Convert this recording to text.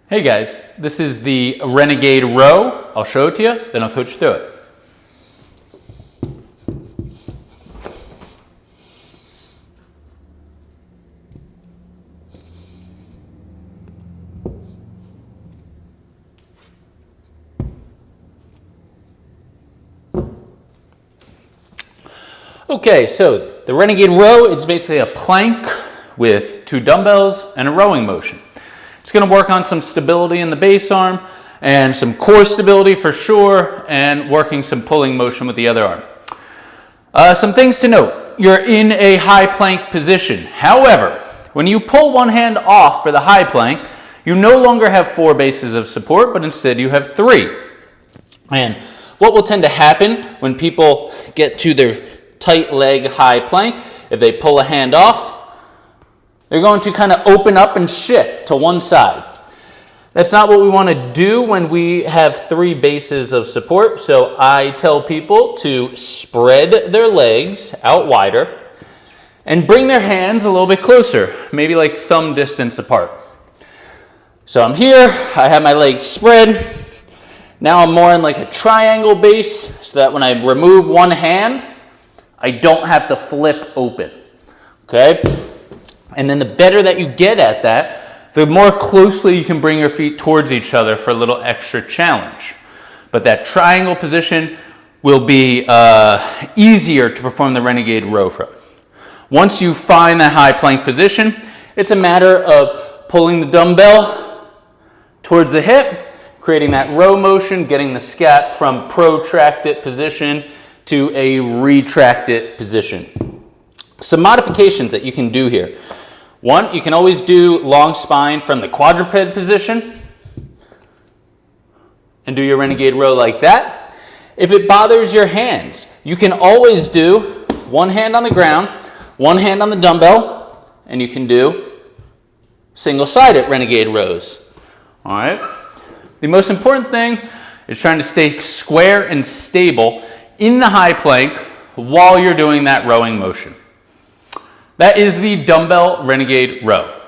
Hey guys, this is the Renegade row. I'll show it to you, then I'll coach you through it. Okay, so the Renegade row is basically a plank with 2 dumbbells and a rowing motion. It's going to work on some stability in the base arm and some core stability for sure, and working some pulling motion with the other arm. Some things to note. You're in a high plank position. However, when you pull one hand off for the high plank, you no longer have 4 bases of support, but instead you have 3. And what will tend to happen when people get to their tight leg high plank, if they pull a hand off, they're going to kind of open up and shift to one side. That's not what we want to do when we have 3 bases of support. So I tell people to spread their legs out wider and bring their hands a little bit closer, maybe like thumb distance apart. So I'm here, I have my legs spread. Now I'm more in like a triangle base so that when I remove one hand, I don't have to flip open, okay? And then the better that you get at that, the more closely you can bring your feet towards each other for a little extra challenge. But that triangle position will be easier to perform the Renegade row from. Once you find that high plank position, it's a matter of pulling the dumbbell towards the hip, creating that row motion, getting the scap from protracted position to a retracted position. Some modifications that you can do here. One, you can always do long spine from the quadruped position and do your Renegade row like that. If it bothers your hands, you can always do one hand on the ground, one hand on the dumbbell, and you can do single-sided Renegade rows. All right. The most important thing is trying to stay square and stable in the high plank while you're doing that rowing motion. That is the dumbbell Renegade row.